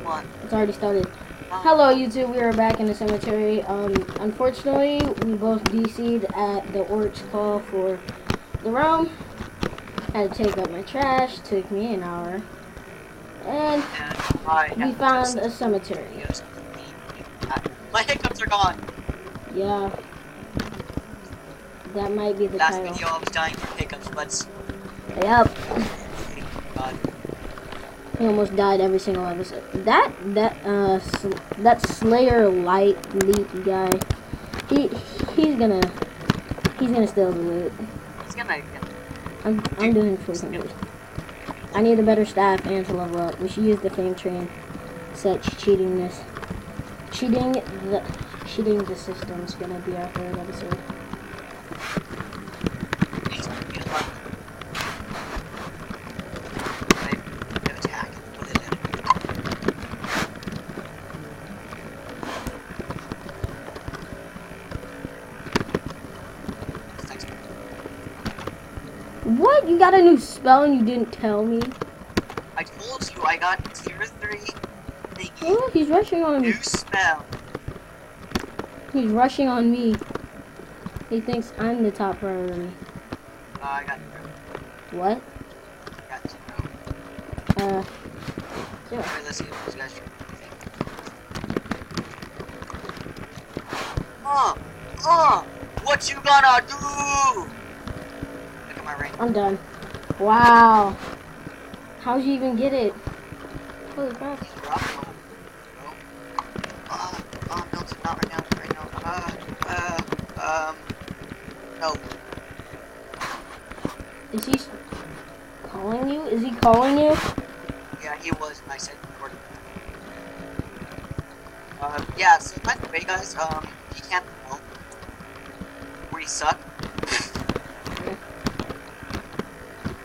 What? It's already started. Hello YouTube, we are back in the cemetery. Unfortunately, we both DC'd at the orc's call for the room. Had to take up my trash, took me an hour. And we found a cemetery. My hiccups are gone. Yeah. That might be the Last title. video I was dying from hiccups, but... Yep. God. He almost died every single episode. That Slayer light leap guy. He's gonna steal the loot. He's gonna... I'm doing freaking good. I need a better staff and to level up. We should use the fame train. Such cheating the system's gonna be our third episode. What? You got a new spell and you didn't tell me? I told you I got tier 3 thingy. Oh, he's rushing on me. New spell. He's rushing on me. He thinks I'm the top priority. I got 0. What? I got 0. 0. Alright, let's see what those guys do. What you gonna do? Look at my ring. I'm done. Wow. How'd you even get it? Holy crap. No, not right now. No. Is he calling you? Is he calling you? Yeah, he was, and I said recording. Yeah, so by the way, guys, he can't tell where you suck.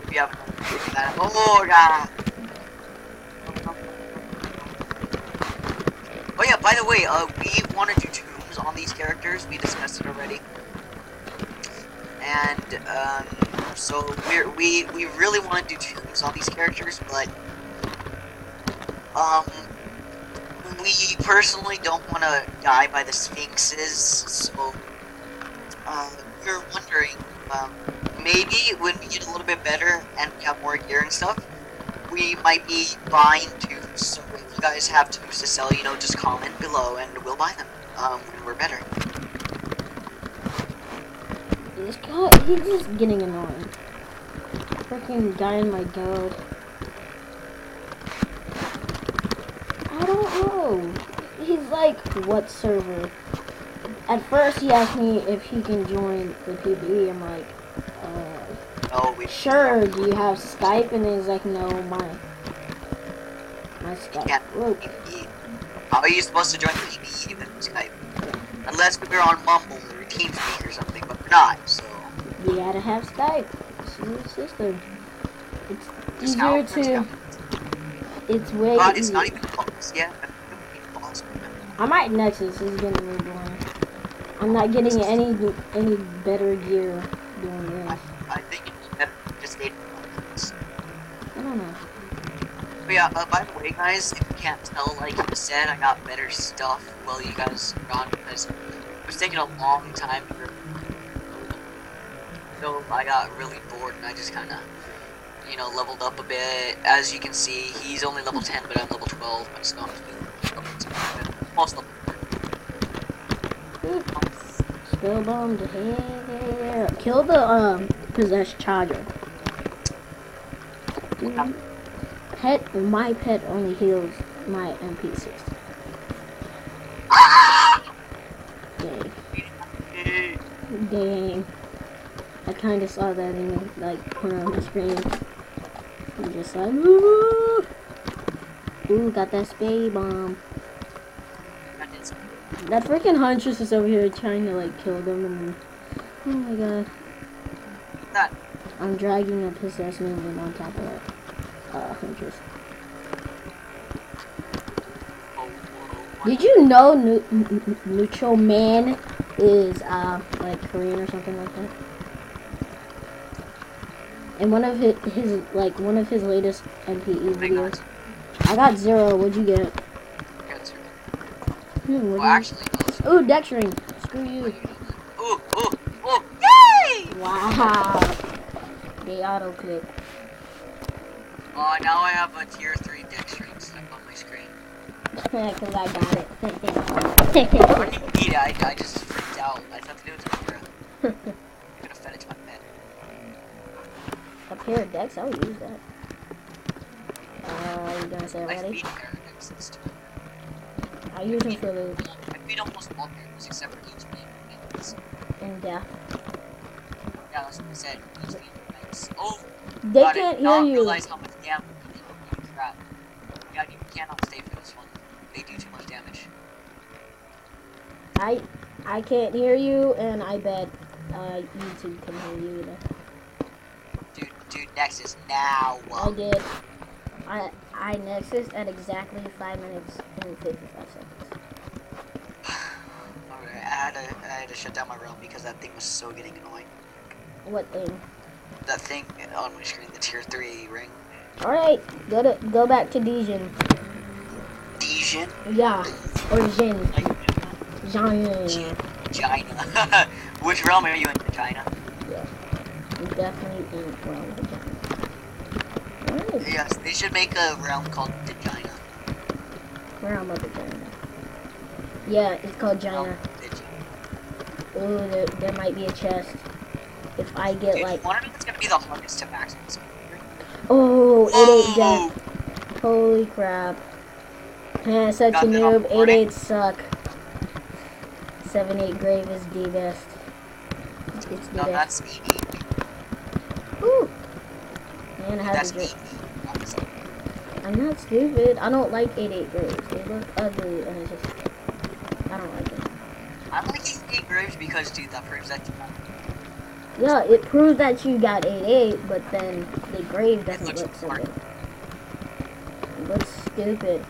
If you haven't done that. Oh, God. Oh, yeah, by the way, we want to do tombs on these characters. We discussed it already. And, so we really want to do tombs on these characters, but, we personally don't want to die by the sphinxes, so, we're wondering, maybe when we get a little bit better and we have more gear and stuff, we might be buying tombs. So if you guys have tombs to sell, you know, just comment below and we'll buy them, when we're better. This guy, he's just getting annoying. Freaking guy in my guild. I don't know. He's like, what server? At first he asked me if he can join the PPE. I'm like, sure, do you have Skype? And then he's like, no, my Skype broke. How are you supposed to join the PPE with Skype? Unless we're on Mumble or TeamSpeak or something, but we're not, so... You gotta have Skype. This is the system. It's easier to... It's way God, it's easier. not even close yet. I'm at Nexus. This is getting really boring. I'm not getting any better gear doing this. I think it's better just stay. I don't know. But yeah, by the way, guys, if you can't tell, like I said, I got better stuff while you guys were gone because it was taking a long time to so I got really bored and I just kind of, you know, leveled up a bit. As you can see, he's only level 10, but I'm level 12. I'm just going to almost level 4. Spill bomb to here. Kill the possessed charger. My pet only heals my NPCs. Dang. Dang. I kind of saw that in like corner of the screen. I'm just like, ooh, got that spade bomb. That freaking Huntress is over here trying to like kill them, and oh my god. I'm dragging a possessed minion on top of that Huntress. Did you know Neutral Man is like Korean or something like that? In one of his latest MPE videos. I got 0. What'd you get? Well, actually, no. Ooh, deck ring. Screw you. Ooh, ooh, ooh. Yay! Wow. They auto click. Oh, now I have a tier 3 deck string stuck on my screen. Because I got it. I didn't need it, I just freaked out. I thought that it was a hero. I'm gonna fed it to my pet. A pair of decks, I would use that. You gonna say I ready? feed pair of decks this time. I use them for loot. I feed almost all pairs except for each being And death. Yeah, that's what I said. Each being nice. Oh! They God, can't I did hear not you. realize how much damage they do. Holy crap. Yeah, you cannot stay for this one. They do too much damage. I can't hear you, and I bet YouTube can hear you either. Dude, Nexus, now! I did. I Nexus at exactly 5 minutes and 55 seconds. Alright, I had to shut down my realm because that thing was so getting annoying. What thing? That thing on my screen, the tier 3 ring. Alright, go back to Dijon. Dijon? Yeah. Or Jin. Like, China. Which realm are you in? China? Yeah. I'm definitely in realm of China. Yes, they should make a realm called China. Realm of China. Yeah, it's called China. Ooh, there might be a chest. If I get Dude, like... you wanna know what's gonna be the hardest to max this? Oh, 8-8 death. Holy crap. Yeah, such a noob. 8-8 suck. 7-8 grave is the best. It's the No, best. that's easy. Ooh. Man, I have to drink. I'm not stupid. I don't like 8-8 graves. They look ugly and it's just... I don't like it. I like 8 graves because, dude, that proves that you Yeah, it proves that you got 8-8, but then the grave doesn't looks look so smart. good. It looks stupid.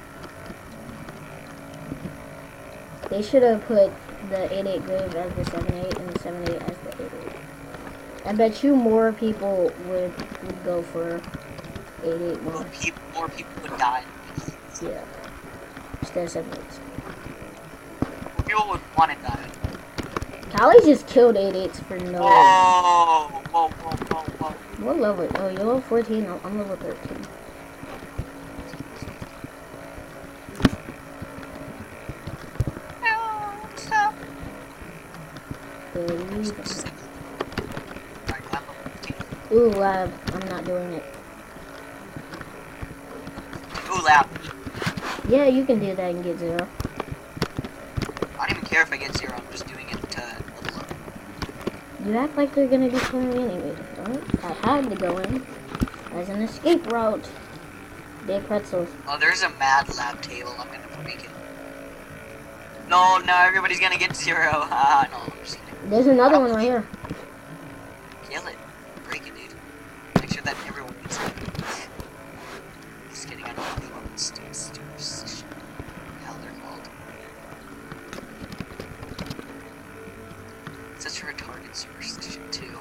They should have put the 8-8 grave as the 7-8 and the 7-8 as the 8-8. I bet you more people would go for 8-8 more. More people would die. Yeah. Instead of 7-8s. More people would want to die. Callie just killed 8-8s for no reason. Whoa! What level? Oh, you're level 14. I'm level 13. Stop. Ooh, lab. I'm not doing it. Ooh, lab. Yeah, you can do that and get 0. I don't even care if I get 0. I'm just doing it to level up. You act like they're gonna be coming anyway, right? I had to go in as an escape route. They pretzels. Oh, there's a mad lab table. I'm gonna break it. No, everybody's gonna get 0. No, I'm just kidding. There's another one right here. Kill it. Break it, dude. Make sure that everyone gets it. Just kidding, I don't know what superstition. Hell, they're called. Such a retarded superstition, too.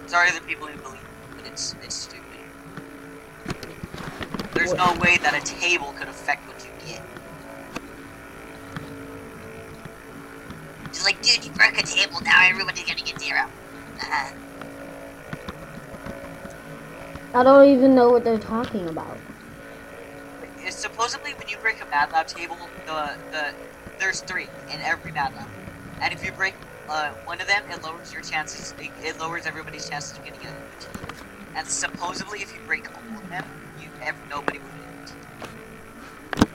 Sorry the people who believe, but it's stupid. There's no way that a table could affect what you get. Just like, dude, you broke a table, now everybody's gonna get 0. I don't even know what they're talking about. It's supposedly when you break a Mad Lab table, there's 3 in every Mad Lab, and if you break one of them, it lowers your chances. It lowers everybody's chances of getting it. And supposedly, if you break all of them, nobody would get it.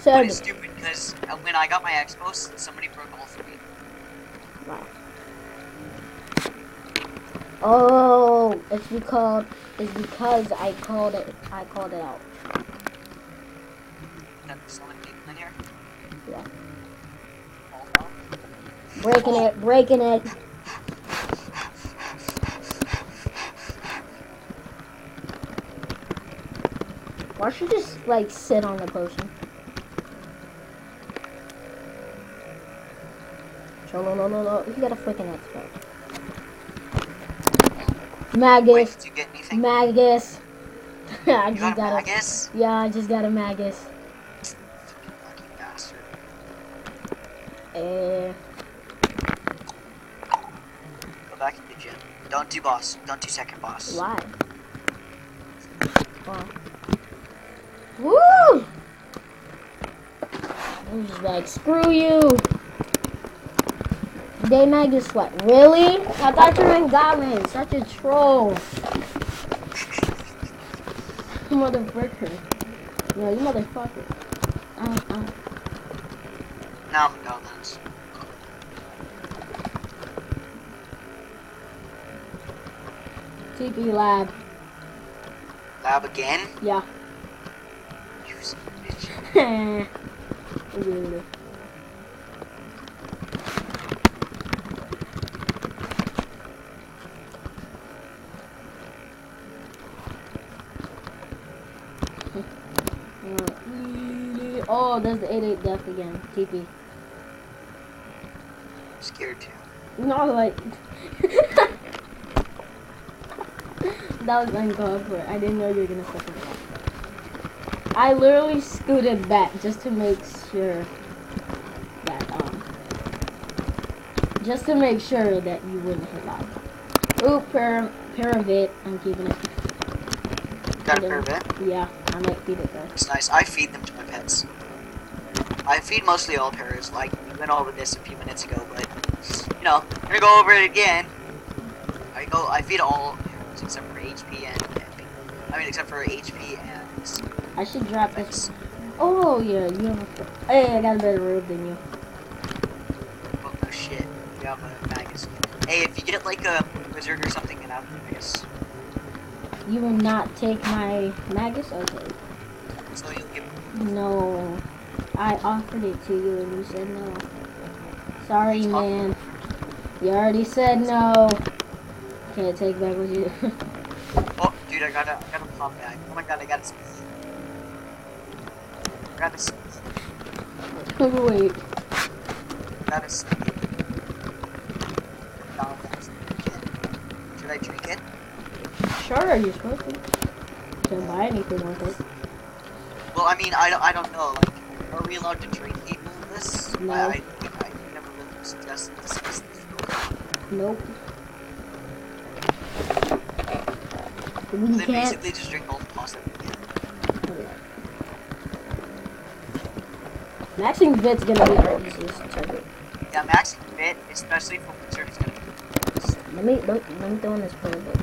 But it's stupid because when I got my Expos, somebody broke all 3. Wow. Oh, it's because I called it out. There's so many people in here. Yeah. Oh, no. Breaking it. Why should you just like sit on the potion? Chololololo. You got a freaking expo. Magus. Wait, did you get anything? Magus. I You just got a Magus? Yeah, I just got a Magus. Go back to the gym. Don't do boss. Don't do second boss. Why? Wow. Woo! I'm just like, screw you. Day Magus what? Really? I thought you were in Godlands. Such a troll. You motherfucker. No, you motherfucker. Now I'm in godlands. TP lab. Lab again? Yeah. You son of a bitch. Really. Oh, there's the 8-8 death again. TP. Scared too. No, like... that was uncalled for. I didn't know you were gonna suffer that. I literally scooted back just to make sure that, just to make sure that you wouldn't hit live. Ooh, Paravit. I'm keeping it. Got a Paravit? Yeah, I might feed it though. It's nice. I feed them to my pets. I feed mostly all paras. Like, we went over this a few minutes ago, but, you know, I'm gonna go over it again. I feed all paras except for HP and MP. I mean, except for HP and... I should drop this. Oh, yeah, you have a... Hey, I got a better robe than you. Oh, no shit. You have a Magus. Hey, if you get, like, a wizard or something, get out of the Magus. You will not take my Magus? Okay. So you'll get... No. I offered it to you and you said no. Sorry, man. You already said no. Can't take back with you. Oh, dude, I got a pop bag. Oh my god, I got a... I got a... Wait. Got a... Should I drink it? Sure, you're supposed to. Can't buy anything with it. Well, I mean, I don't know. Like, are we allowed to train people in this? No. I never really discussed this. Nope. We Then can't. basically just drink all the pasta we can. Maxing Vit's gonna be our easiest target. Yeah, maxing fit, especially for wizard, is gonna be... Let me throw in this playbook.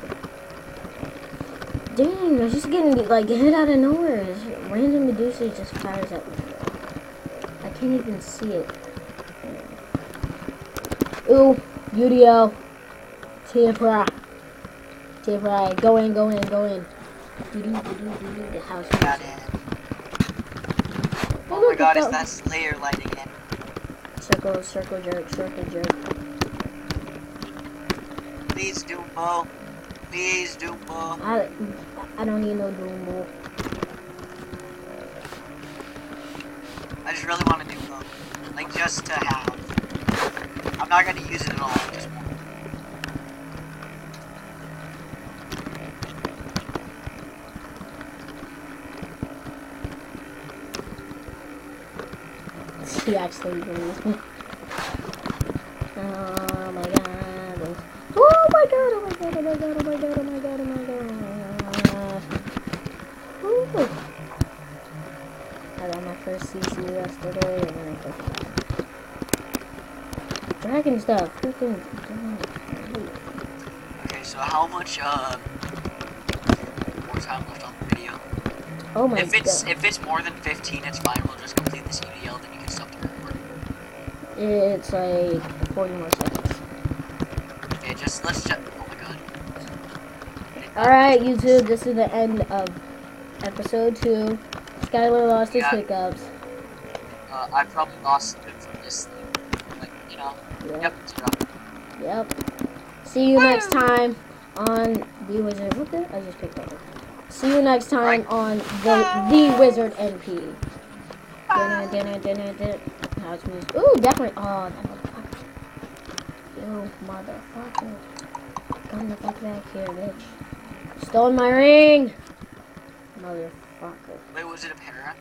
Dang, I just getting like hit out of nowhere. This random Medusa just fires at me. I can't even see it. Ooh, UDL. Tipra. Go in. The house. Got it. Oh my god, is that Slayer lighting in? Circle jerk. Please, Dumbo. Please, Dumbo. I don't need no Dumbo. I just really want a Dumbo. Like, just to have. I'm not gonna use it at all, I just want it. He actually believes me. Oh my god. Oh my god. Ooh. I got my first CC yesterday and then I took dragon stuff. Okay, so how much more time left on the video? Oh my god. If it's more than 15, it's fine. We'll just complete this UDL, then you can stop the recording. It's like 40 more seconds. Okay, let's check. Oh my god. Alright, YouTube, this is the end of episode 2. Skyler lost his hiccups. I probably lost it from this thing. Like, you know. Yep, it's rough. Yep. See you next time on the Wizard. What the? I just picked up. See you next time on the Wizard NP. House music. Ooh, definitely. Oh, that motherfucker. You motherfucker. Come the fuck back here, bitch. Stole my ring. Motherfucker. Wait, was it a para?